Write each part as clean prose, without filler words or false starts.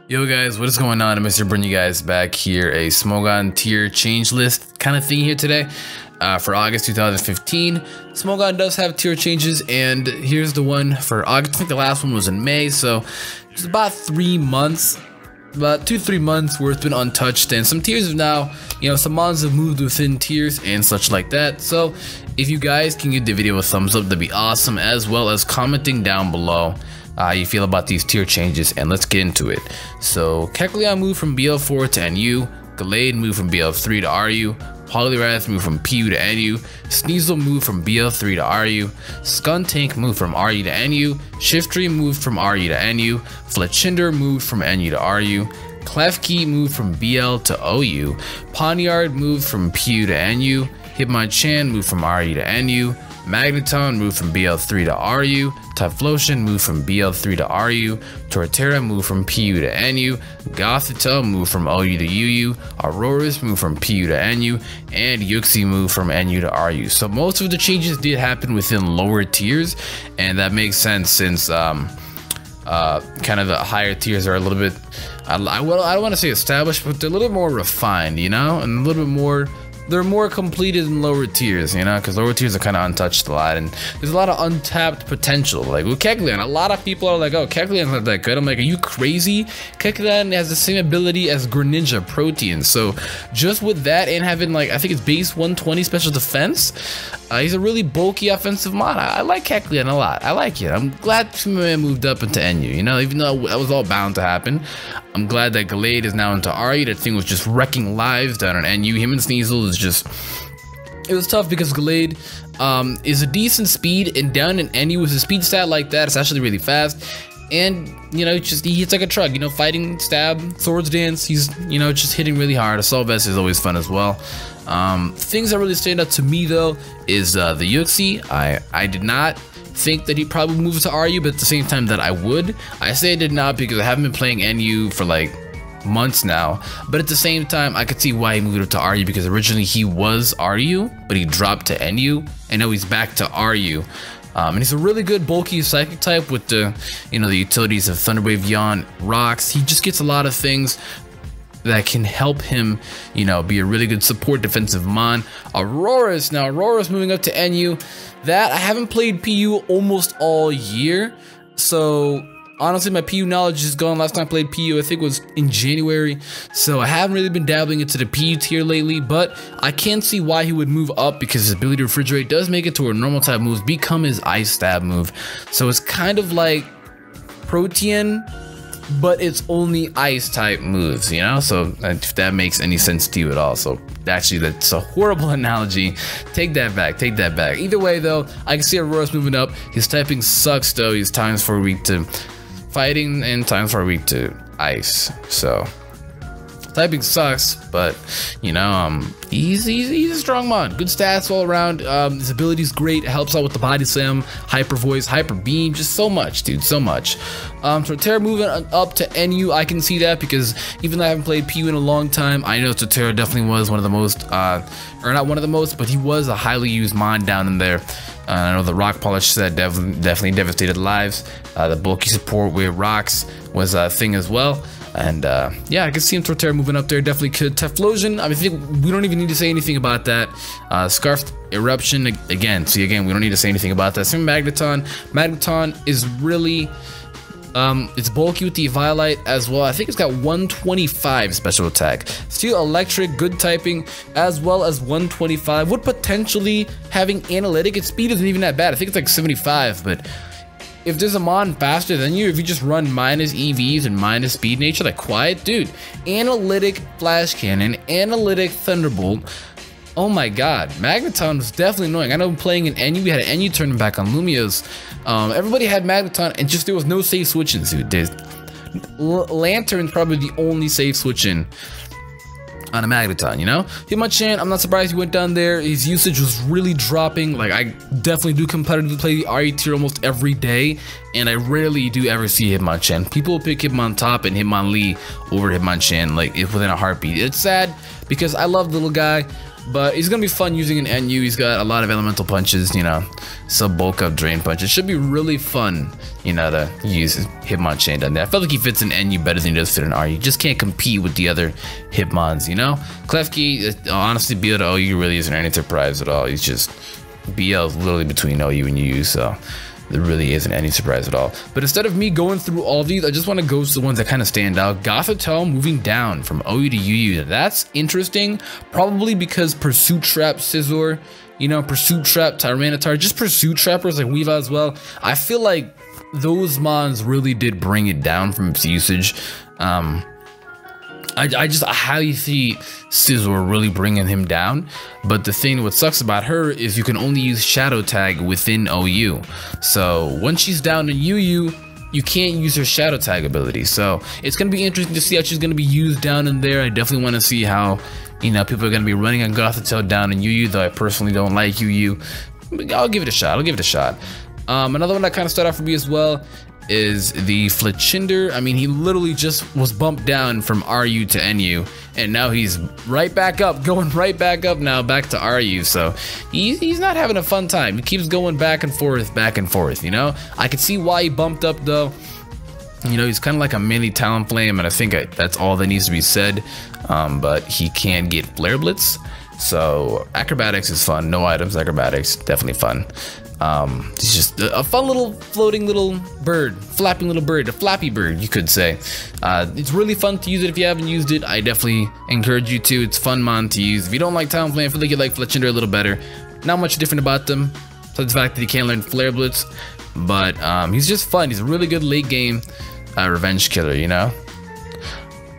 Yo guys, what is going on? I'm Mr. Bring you guys back here a Smogon tier change list kind of thing here today for August 2015. Smogon does have tier changes, and here's the one for August. I think the last one was in May, so it's about 3 months, about 2-3 months where it's been untouched, and some tiers have now, some mods have moved within tiers and such like that. So if you guys can give the video a thumbs up, that'd be awesome, as well as commenting down below how you feel about these tier changes, and let's get into it. So Kecleon moved from BL4 to NU, Gallade moved from BL3 to RU, Poliwrath moved from PU to NU, Sneasel moved from BL3 to RU, Skuntank moved from RU to NU, Shiftry moved from RU to NU, Fletchinder moved from NU to RU, Klefki moved from BL to OU, Pawniard moved from PU to NU, Hitmonchan moved from RU to NU, Magneton moved from BL3 to RU, Typhlosion moved from BL3 to RU, Torterra moved from PU to NU, Gothitelle moved from OU to UU, Aurorus moved from PU to NU, and Uxie moved from NU to RU. So most of the changes did happen within lower tiers, and that makes sense since kind of the higher tiers are a little bit, I don't want to say established, but they're a little bit more refined, and a little bit more, they're more completed in lower tiers, because lower tiers are kind of untouched a lot, and there's a lot of untapped potential. Like with Kecleon, a lot of people are like, oh, Kecleon's not that good. I'm like, are you crazy? Kecleon has the same ability as Greninja Protean. So just with that and having, like, I think it's base 120 special defense, he's a really bulky offensive mod. I like Kecleon a lot. I like it. I'm glad Smogon moved up into NU, even though that was all bound to happen. I'm glad that Gallade is now into RU. That thing was just wrecking lives down on NU. Him and Sneasel is just, it was tough because Gallade is a decent speed, and down in NU with a speed stat like that, it's actually really fast. And he hits like a truck, fighting, stab, swords dance. He's just hitting really hard. Assault vest is always fun as well. Things that really stand out to me though is the Uxie. I did not think that he probably moved to RU, but at the same time that I would. I say I did not because I haven't been playing NU for like months now, but at the same time I could see why he moved up to RU, because originally he was RU but he dropped to NU, and now he's back to RU. And he's a really good bulky psychic type with the the utilities of Thunder Wave, Yawn, Rocks. He just gets a lot of things that can help him, be a really good support defensive mon. Aurorus, now Aurorus moving up to NU. That I haven't played PU almost all year, so honestly my PU knowledge is gone. Last time I played PU I think was in January, so I haven't really been dabbling into the PU tier lately, but I can see why he would move up, because his ability to refrigerate does make it to where normal type moves become his ice stab move. So it's kind of like Protean, but it's only ice type moves, so if that makes any sense to you at all. So actually that's a horrible analogy. Take that back, Either way though, I can see Aurorus moving up. His typing sucks though. He's times 4 weak to fighting and times 4 weak to ice, so typing sucks, but he's a strong mod. Good stats all around. His ability is great. It helps out with the body slam, hyper voice, hyper beam, just so much, dude, so much. Torterra moving up to NU, I can see that, because even though I haven't played PU in a long time, I know Torterra definitely was one of the most, or not one of the most, but he was a highly used mod down in there. I know the rock polish set definitely devastated lives. The bulky support with rocks was a thing as well. And yeah, I can see him Torterra moving up there. Definitely could. Typhlosion, I think we don't even need to say anything about that. Scarfed Eruption, again, we don't need to say anything about that. Same Magneton. Magneton is really, it's bulky with the Violite as well. I think it's got 125 special attack. Steel Electric, good typing, as well as 125. Would potentially having analytic. Its speed isn't even that bad. I think it's like 75, but if there's a mon faster than you, if you just run minus EVs and minus speed nature like Quiet, dude, analytic Flash Cannon, analytic Thunderbolt. Oh my god, Magneton was definitely annoying. I know playing in NU, we had an NU tournament back on Lumiose. Everybody had Magneton, and just there was no safe switching, dude. Lantern's probably the only safe switching on a Magneton, Hitmonchan, I'm not surprised he went down there. His usage was really dropping. Like, I definitely do competitively play the RE tier almost every day, and I rarely do ever see Hitmonchan. People pick Hitmontop and Hitmonlee over Hitmonchan, like, within a heartbeat. It's sad, because I love the little guy. But he's gonna be fun using an NU. He's got a lot of elemental punches, you know, sub bulk up drain punches. Should be really fun, you know, to use Hitmonchan down there. I feel like he fits an NU better than he does fit an RU. Just can't compete with the other Hitmons, you know. Klefki, honestly, BL to OU really isn't any surprise at all. He's just BL is literally between OU and UU, so there really isn't any surprise at all. But instead of me going through all these, I just want to go to the ones that kind of stand out. Gothitelle moving down from OU to UU. That's interesting. Probably because Pursuit Trap Scizor, you know, Pursuit Trap Tyranitar, just Pursuit Trappers like Weavile as well. I feel like those mons really did bring it down from its usage. I highly see Scizor really bringing him down, but the thing what sucks about her is you can only use Shadow Tag within OU. So once she's down in UU, you can't use her Shadow Tag ability. So it's going to be interesting to see how she's going to be used down in there. I definitely want to see how, you know, people are going to be running on Gothitelle down in UU, though I personally don't like UU. I'll give it a shot. Another one that kind of started off for me as well is the Fletchinder. I mean, he literally just was bumped down from RU to NU, and now he's right back up, going right back up now, back to RU. So he's not having a fun time. He keeps going back and forth, you know. I can see why he bumped up though. You know, he's kind of like a mini Talonflame, and I think that's all that needs to be said. But he can get Flare Blitz, so Acrobatics is fun. No items, Acrobatics, definitely fun. He's just a fun little floating little bird, flapping little bird, a Flappy Bird, you could say. It's really fun to use it if you haven't used it. I definitely encourage you to. It's fun mon to use. If you don't like Talonflame, I feel like you like Fletchinder a little better. Not much different about them, besides the fact that he can't learn Flare Blitz. But he's just fun. He's a really good late game revenge killer, you know.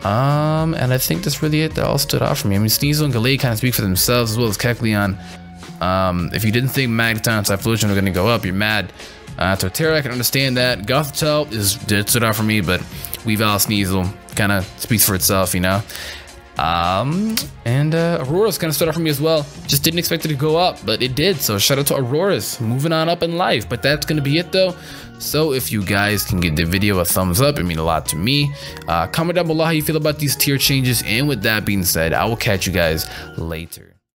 And I think that's really it. That all stood out for me. I mean, Sneasel and Gallade kind of speak for themselves, as well as Kecleon. If you didn't think Magneton and Typhlosion were going to go up, you're mad. Torterra, I can understand that. Gothitelle stood out for me, but Weavile, Sneasel kind of speaks for itself, you know. Aurora's kind of stood out for me as well. Just didn't expect it to go up, but it did. So shout out to Aurora's moving on up in life. But that's going to be it though. So if you guys can give the video a thumbs up, it means a lot to me. Comment down below how you feel about these tier changes. And with that being said, I will catch you guys later.